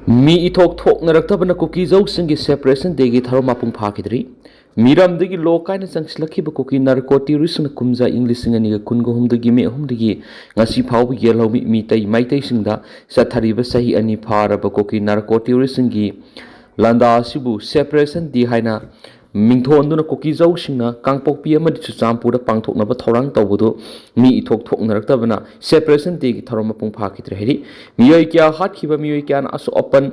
Mi ithok thok naraktabana kuki jau singi separation degi tharo mapung pakhidre miram degi lokaina changslakhiba kuki narco terrorist na kumja english ngani ga kungo humdagi me humdagi ngasi phawbi yelhobi mi tai maitai singda sathariba sahi ani pharaba kuki narco terrorist ngi landa sibu separation di haina mingthonduna kuki jau singna kangpokpi amadi chuchampura pangthoknaba thorang tawbudu mi ithok thok naraktabana separation degi tharo mapung pakhidre heri miyoi kya hatkhiba miyoi kya na aso open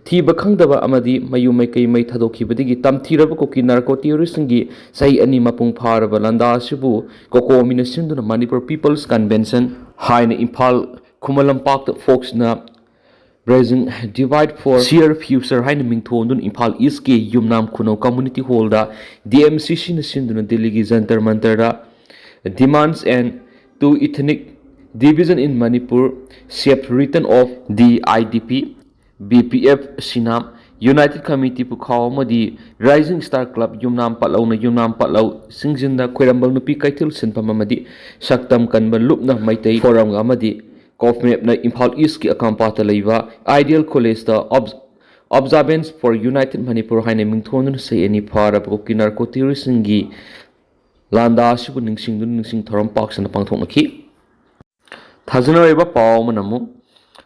thiba khangdaba amadi mayu mai kai mai thadokkhibadigi tamthiraba kuki narco terrorist ngi sahi ani mapung pharaba landa sibu kokomina sinduna Manipur People's Convention haina Imphal Khumalampak Fox na Rising Divide for Sheer Future haina mingthondun Imphal East ke Yumnam Khuno Community Hall da DMCC na sinduna Delhi gi Jantar Mantar da demands and to ethnic division in Manipur shaped written of the IDP BPF Sinam United Committee Pukhaw Modi Rising Star Club Yumnam Patlaw na Yumnam Patlaw Singjinda Khoirambal Nupi Kaitil Sinpam Amadi Saktam Kanban Lupna Maitai Forum Amadi Kofmep na Imphal East ki akampata leiba Ideal College da Observance for United Manipur haina mingthondun sei ani phara buki narco terrorist ngi landa sibu ningsing thoram paksana pangthoknaki thajana eba paw manamu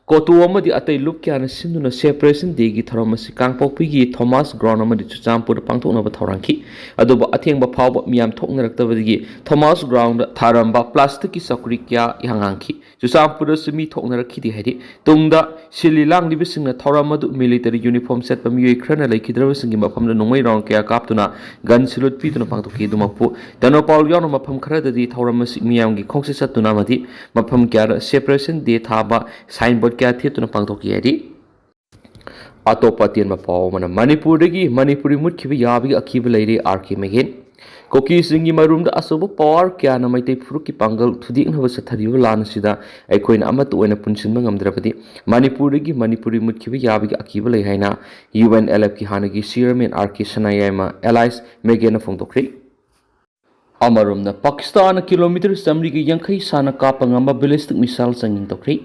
kotu amadi atai lup kyana sinduna separation degi thoram asi kangpokpi gi Thomas Ground amadi chuchampur pangthoknaba thorangki aduba athengba phawba miyam thoknaraktabagi Thomas Ground tharamba plastic ki sakuri kya ihangangki chuchampur sumi thoknarakhi hedi tungda sililang libisingna thoramadu military uniform set pamiyoi khrana laikhidrabasingi mafamda nongmai round kya kaptuna gun salute pituna pangthoki dumapu danopal yauna mafam khradadi thoramasi miyamgi khongse satuna madi mafam kya separation day thaba signboard kya thituna pangthoki hedi atopa tian mapaw mana Manipur dagi Manipuri mutkhibi yabi akhiba leire RK Megin Koki singi marumda asobo power kya na maitai furuki pangal thudik na basa thariwa lan sida aikoina amat oina punsinba ngamdrapadi Manipur dagi Manipuri mutkhibi yabi akiba lei haina UNLF ki hanagi chairman RK Sanayama allies Megin na phongtokri amarumna Pakistan kilometer samri gi yankhai sana kapa ngamba ballistic missile changing tokri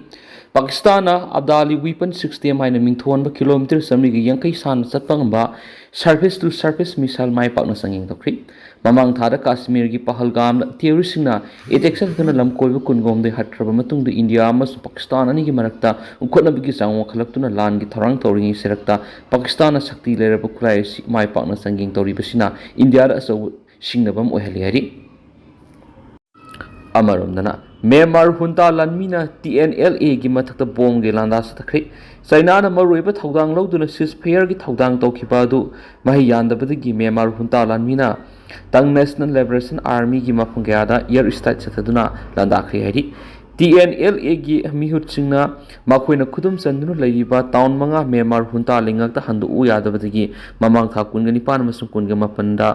Pakistan Abdali weapon system haina mingthonba kilometer samri gi yankhai sana chatpangba surface to surface missile mai pakna changing tokri mamang thada Kashmir gi Pahalgam terrorist na attack sakna lamkoiba kungom de hatraba matung de India mas Pakistan ani gi marakta ukhotna bi gi changwa khalaptuna lan gi thorang toringi serakta Pakistan sakti leraba khulai mai pakna changing tori basina India da so singnabam ohali hari amaromdana Myanmar hunta lanmina TNLA gi mathakta bomb ge landa sathakre China na maroiba thodang loduna ceasefire gi thodang tokhiba du mahi yandabadagi Myanmar hunta lanmina tang National Liberation Army gi maphangyada air strike sathaduna landa khri hari TNLA gi mihut singna makhoina khudum chanduna leiba town manga Myanmar hunta lingakta handu u yadabadagi mamang tha kungani pan masung kunga mapanda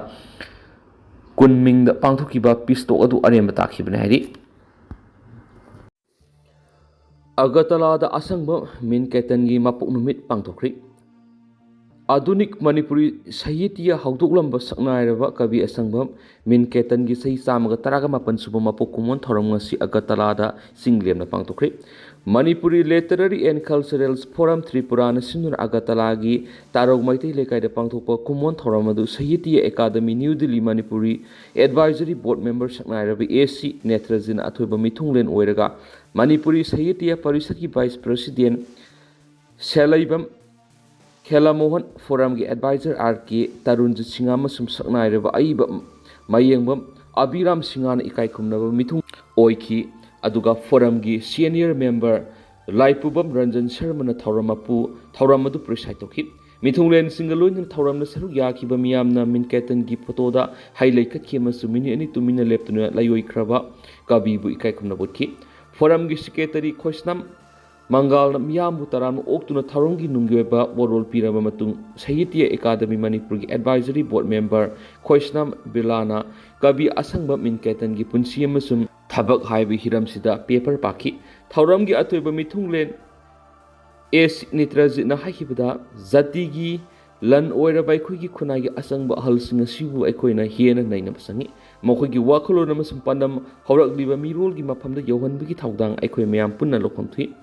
kunming da pangthokiba pisto adu aremba takhibna hari Agartala da asangba min ketangi mapuk numit pangthokri Adunik Manipuri Sahitya Hauduklam Basaknairava Kabi Asangbam Min Ketangi Sahi Samaga Taragamapan Subamapo Kumon Thoramasi Agatalada Singlem na Pangtokri Manipuri Literary and Cultural Forum Tripurana Sinur Agatalagi Tarog Maiti Lekai de Pangtopa Kumon Thoramadu Sahitya Academy New Delhi Manipuri Advisory Board Member Saknairava AC Netrazin Athuba Mithunglen Oiraga Manipuri Sahitya Parisaki Vice President Selaibam Khela Mohan Forum ki advisor RK Tarun Singama sum saknaireba aiba mayengbam Abiram Singana ikai khumnaba mithung oiki aduga forum ki senior member Laipubam Ranjan Sharma na Thauramadu preside toki mithunglen singaloin Thauram na saru yakhiba miyamna minketan ki photo da highlight ka khema sumini ani tumina leptuna layoi kraba kabibu ikai khumnabotki forum ki secretary Khosnam Mangal Miyambu Taram Oktuna Tharungi Nungeba Worol Pirama Matung Sahitya Academy Manipur Advisory Board Member Khoisnam Bilana Kabi Asangba Minketan Gi Punsi Amasum Thabak Haibi Hiram Sida Paper Paki Thauram Gi Atoiba Mithunglen S Nitraji na Haibada Zati Gi Lan Oira Baikui Gi Kunagi Asangba Halsinga Sibu Ekoina Hiena Naina Basangi Mokogi Wakolo Namasum Pandam Horak Liba Mirol Gi Mapamda Yohan Bigi Thaudang Ekoi Mayam Punna Lokomthi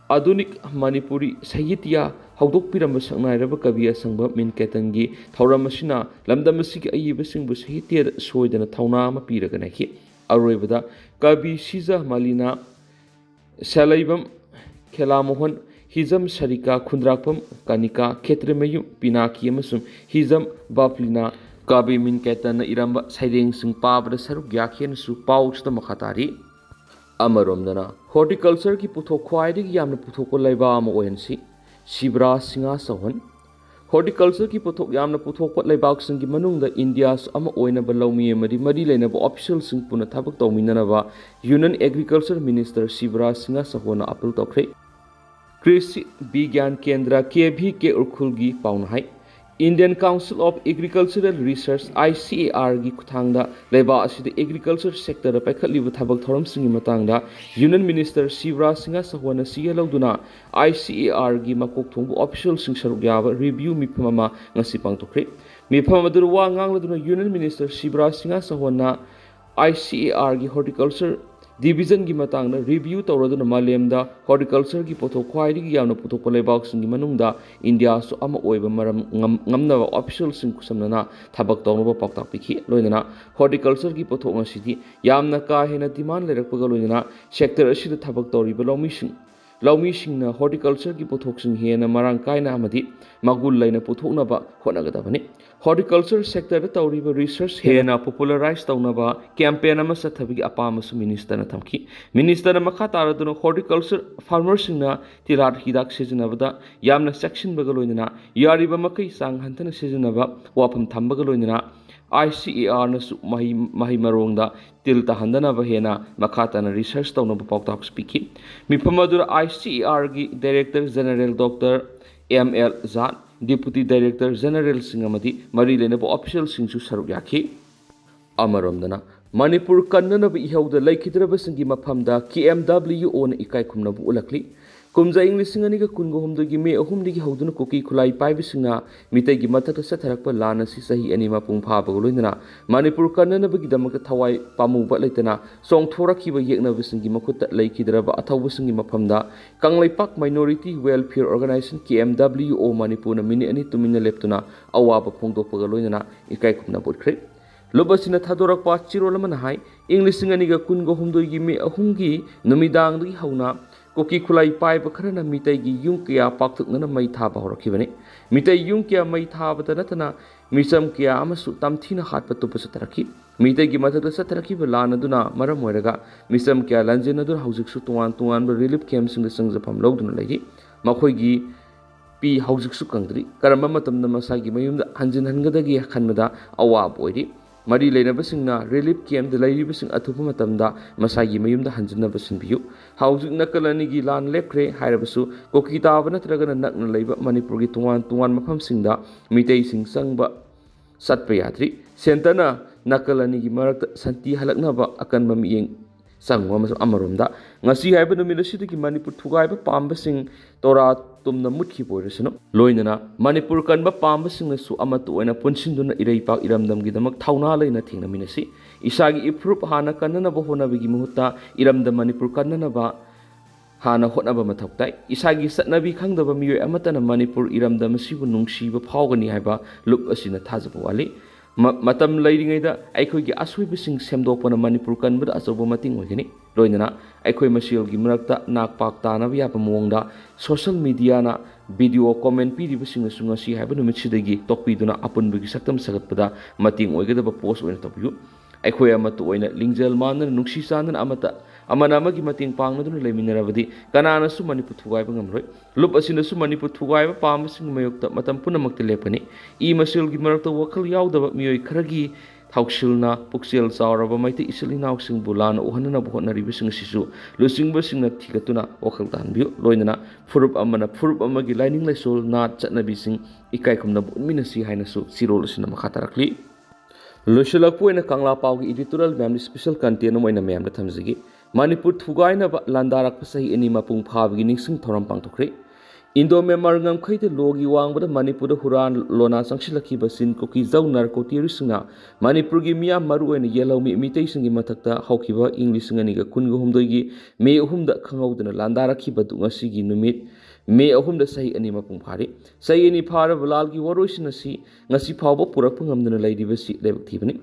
आधुनिक मणिपुरी साहित्य हौदोक्पिरंबा सकनाइरबा कवि असंबा मिनकेतनगी थौरम असिना लमदम असिगी अयिबसिंगबु साहित्य सोयदना थौना अमा पीरगा नाखि अरोइबदा कवि सिजा मलिना सलैबम खेलामोहन हिजम सरिका खुंद्राकपम कनिका खेत्रमेयु पिनाकी अमसुम हिजम बाफलिना कवि मिनकेतन इरंबा साइरेंग सिंग पाबदा सरुक याखेनसु पाउचदा मखातारी अमरोमदना हॉर्टिकल्चर की पुथोक ख्वाइदगी यामना पुथोको लैबा अमा ओयनसी शिवरा सिंगा सहोन हॉर्टिकल्चर की पुथोक यामना पुथोकप लैबाक सिंगी मनुंगदा इंडियास अमा ओयनबा लौमी मरी मरी लेनबा ऑफिशियल सिंग पुना थबक तौमिननबा यूनियन एग्रीकल्चर मिनिस्टर शिवरा सिंगा सहोन अपील तौखरे कृषि विज्ञान केंद्र केभी के उर्खुलगी पाउनहाई Indian council of agricultural research ICAR की खुथांगदा लेबा असिद एग्रीकल्चर सेक्टर पैखलिब थबक थौरमसिंगी मतंगदा यूनियन मिनिस्टर शिवराज सिंह सहोन सिगे लौदुना ICAR की मकोक थोंबु ऑफिशियल सिंग सरुक याबा रिव्यू मिफममा ngasi पांगतोखरे मिफम अदुर वा nganglदुना यूनियन मिनिस्टर शिवराज सिंह सहोना ICAR की हॉर्टिकल्चर डिवीजन की मतंग रिव्यू तौरदुना मालेमदा हॉर्टिकल्चर की पोथोक ख्वाइदगी यामना पुथोकप लैबाकसिंगी मनुंगदा इंडिया सु अमा ओइबा मरम ngamnaba ऑफिशियल सिंग कुसमना थबक तौनबा पाक्ताक पिखि लोइना हॉर्टिकल्चर की पोथोक ngasiदी यामना का हेना डिमांड लेरकपगा लोइना सेक्टर असिदा थबक तौरिबा लौमीसिंगना हॉर्टिकल्चर की पोथोकसिंग हेना मरांग कायना अमदि मगुल लैना पुथोकनबा होनागदबनि हॉर्टिकल्चर सेक्टर तौरिबा रिसर्च हेना पॉपुलराइज तौनबा कैंपेन अमा सथबगी अपामसु मिनिस्टर थमखि मिनिस्टर मखा तारदुना हॉर्टिकल्चर फार्मर्सिंगना तिराट हिदाक सिजनबदा यामना सेक्शनबगा लोइना यारिबा मकै सांग हंथना सिजनबा वाफम थंबगा लोइना ICAR नसु मही मरोंगदा तिल तहंदनबा हेना मखाताना रिसर्च तौनबा पाउताक स्पीकी मिफमदुर ICAR की director general doctor ML Jat deputy director general सिंगमदी मरी लेनबा ऑफिशियल सिंगसु सरुक याखि अमरोमदना मणिपुर कन्ननब इहौदा लैखिद्रबसिंगी मफमदा KMWO न इकाई खुमनबु उलखली कुमजा इंग्लिसिंग अनिगा कुनगो हुमदगी मे अहुमदगी हौदुना कुकी खुलाई पाइबिसिंगना मितैगी मथक सथरकपा लान असि सही अनि मपुंग फाबगो लोइना मणिपुर कन्ननबगी दमक थवाई पामुबा लेतना सोंगथोरखिबा येकनबसिंगी मखुत लैखिद्रबा अथौबसिंगी मफमदा Kangleipak minority welfare organisation KMWO Manipur मिनि अनि तुमिना लेप्तुना अवाबा फोंदोकपगा लोइना इकाई खुमना बुटख्रे लोबसिना थादोरकपा चिरोलमना हाई इंग्लिसिंग अनिगा कुनगो हुमदगी मे अहुमगी नुमिदांगदगी हौना कोकी खुलाई पाइब खरना मितैगी युंग कया पाक्थुकना मई थाबा होरखिबने मितै युंग कया मई थाबदा नतना मिसम कया अमसु तमथिना हाटपा तुपसु तरखि मितैगी मथकदा सतरखिबा लानदुना मरम ओइरगा मिसम कया लंजेनदुर हौजिकसु तुवान रिलीफ कैम्पसिंग संजफम लौदुना लैरि मखोइगी पी हौजिकसु कंद्रि करम्बा मतमदा मसागी मयुमदा हंजिन हनगदगी खनमदा अवाब ओइरि मरी लेनबसिंगना रिलीफ कैम्प लैरिबसिंग अथुप मतमदा मसागी मयुमदा हंजिनबसिंबियु हौजिक नकलनिगी लान लेपख्रे हाइरबसु कोकी ताबा नत्रगना नकना लैबा मणिपुर की तुवान मफमसिंगदा मितैसिंग संगबा सत्पा याद्रि सेंटरना नकलनिगी मरक्ता संति हलकनबा अकनबा मियेंग संगो अमरोमदा ngasi haiba numinasidagi manipur thugaiba pambasing tora tumna mutki boirasunu loinana manipur kanba pambasing nasu amatu oina punsinduna iraipak iramdamgi damak thauna leina thingna minasi isagi improve hana kanna ba honabigi muhutta iramda manipur kanna ba hana hotnaba mathoktai isagi satnabi khangdaba miyoi amatana manipur iramda masibu nungsiba phawgani haiba lup asina thajaba wali matam leiringaida aikoigi aswibising semdokpana manipur kanbada achoba mating oigani loinana aikoi masilgi marakta nakpak tanaba yaba mongda social media na video comment piribising na sungasi haiba numitsidagi tokpiduna apunbagi saktam sagatpada mating oigadaba post oina topiyu aikoi amatu oina lingjal manna nungsi sanana amana amagi mating pangnaduna leiminarabadi kananasu manipur thugaiba ngamroi lup asinasu manipur thugaiba pambasing mayokta matam punamakta lepani I masilgi marakta wakal yaudaba miyoi kharagi thauxilna puxel sauraba maite isilinausing bulana ohanana bohonaribising sisu lusingba thigatuna wakal tanbiu loinana furup amagi lining laisol na chatnabising ikai khumna bunminasi hainasu sirolsina makhatarakli losilakpuina kangla pawgi editorial memli special content moina memda thamjigi Manipur thugainaba landarak sahi ani mapung phabgi ningsing thoram pangthokre Indo Myanmar ngamkhaida logi wangbada Manipur huran lona sangsilakhiba sin koki zau narcotirisna Manipur gi miya maru oina yellow mitei singi mathakta hawkiba English ngani ga kunga humdoi gi me ahumda khangawdana landarakhiba du ngasi gi numit me ahumda sahi ani mapung phari sahi ani phara balal gi waroisina si ngasi phawba purak ngamdana laidiba si lebak thibani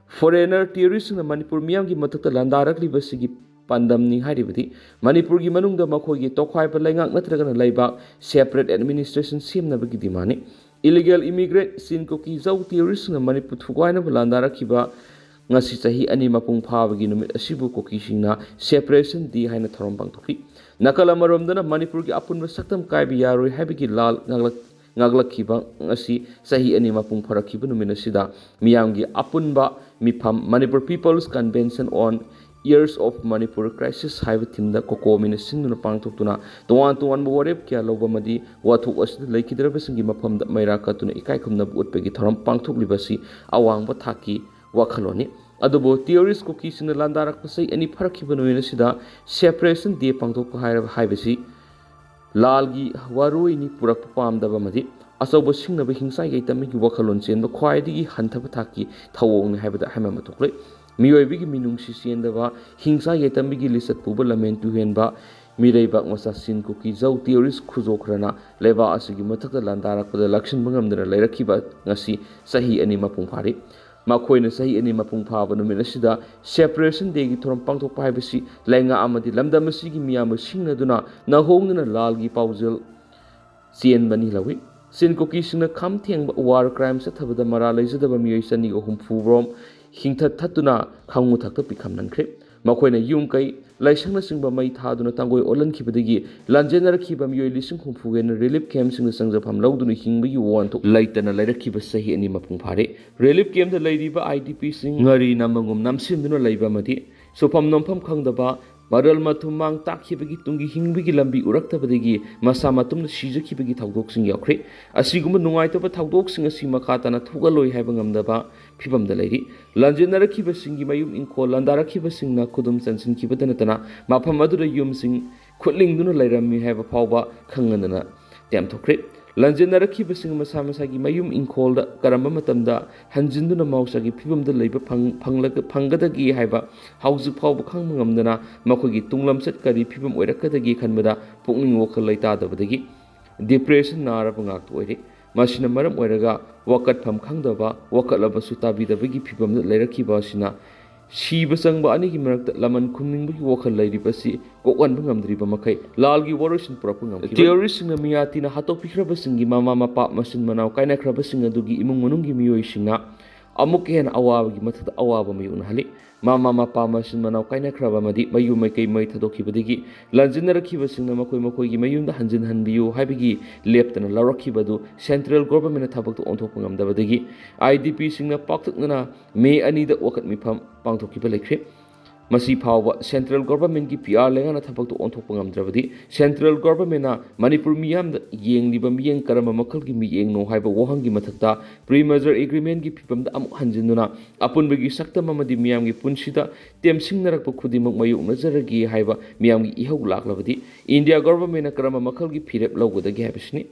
foreigner tourists na Manipur miyam gi mathakta landarakliba sigi pandamni haribadi Manipur gi manungda makhogi tokhaiba laingak natragana laibak separate administration semnabagi dimani illegal immigrant sin koki zau tourists na Manipur thugaina balandara khiba ngasi sahi ani mapung phabagi numit asibu koki singna separation di haina thorom pangthokhi nakala maromdana Manipur gi apunba saktam kaibi yaroi habigi lal ngaglakhiba ngasi sahi ani mapung pharakhiba numina sida miyamgi apunba mifam Manipur People's Convention on Years of Manipur Crisis haiba thimda kokomina sinduna pangthokuna tuan warep kya loba madi wathuk asida laikhidrabasingi mafamda maira katuna ikai khumna utpegi thoram pangthoklibasi awangba thaki wakhaloni adubo theories ko kisina landarak pasai ani pharakhiba noina sida separation de pangthok haibasi lalgi waroi ni purak pamdaba madi asobo singnaba hingsa yaitami wakhalon chenba khwaidigi hanthaba thaki thawong haibada haima matokle miyoibigi minungsi siendaba hingsa yaitambigi lisat puba lamen tuhenba miraiba ngasa sin koki zau theories khuzokrana leba asigi mathakta landarakpada lakshin bangamdana lairakhiba ngasi sahi ani mapung phari makhoina sahi ani mapung phaba numina sida separation day gi thoram pangthokpa haibasi lainga amadi lamdam asigi miyam singnaduna nahongna lalgi paujel sienbani lawi sin koki sina kham thengba war crime sathabada mara leijadaba miyoi sani ohum phubrom hingthat thatuna khangu thakta pikham nankhre makhoina yum kai laisangna singba mai thaduna tangoi olan khibadagi lanjenar khiba miyoi lising khumfugen relief camp singna sangjafam lauduna hingbi won to laitana lairakhiba sahi ani mapung phare relief camp da lairiba IDP sing ngari namangum namsinduna laiba madi sofam nompham khangdaba Maral matumang takhibagi tungi hingbigi lambi uraktabadagi masa matumna sijakibagi thawdoksing yaukre asiguma nungaitaba thawdoksing asi makhatana thugaloi haiba ngamdaba phibamda lairi lanjenarakhiba singi mayum inko landarakhiba singna khudum chansin kibadanatana mafam adura yumsing khutling lairammi haiba phawba khanganana temthokre lanjenarakhiba sing masa masagi mayum inkolda karamba matamda hanjinduna mausagi phibamda leiba phanggadagi haiba hauzik phawba khangma ngamdana makhoi tunglamsat kari phibam oirakadagi khanbada pukning wokhal laitadabadagi depression naraba ngakto oire masina maram oiraga wakat pham khangdaba wakalabasu tabidabagi phibamda lairakhiba asina Shiba sangba anigi marakta laman khumningbagi wakhal lairibasi kokwanba ngamdriba makai lalgi warosin purappa ngamkhiba theories singa miyatina hatokpikraba singi mama mapa masin manaw kainakraba singa dugi imung manunggi miyoi singa amuk hen awabagi mathata awaba mayun hali mama mapa masin manaw kainakraba madi mayu maikai mai thadokibadigi lanjinarakhiba singna makoi gi mayumda hanjin hanbiyu haibigi leptana larokhibadu central government thabakto onthokpa ngamdabadagi IDP singna pakthakna me anida wakat mifam pangthokiba lekre masi phawba central government gi PR lengana thabakto onthokpa ngamdrabadi central government na Manipur miyam yengliba miyeng karama makal gi miyeng no haiba wohangi mathakta pre-merger agreement gi phibamda amuk hanjinuna apunbagi saktam amadi miyam gi punsida temsingnarakpa khudimak mayuk nazaragi haiba miyam gi ihau laklabadi India government na karama makal gi phirep lawgodagi haibisni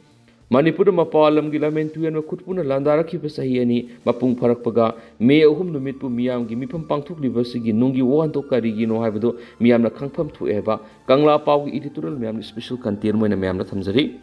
Manipur mapalam gi lamen tuyan wa khutpuna landarakhiba sahi ani mapung pharakpaga me ahum numitpu miyam gi mifam pangthokliba sigi nungi wanto karigi no haibado miyamna khangpham thueba kangla paw gi editorial miyam special content moina miyamna thamjari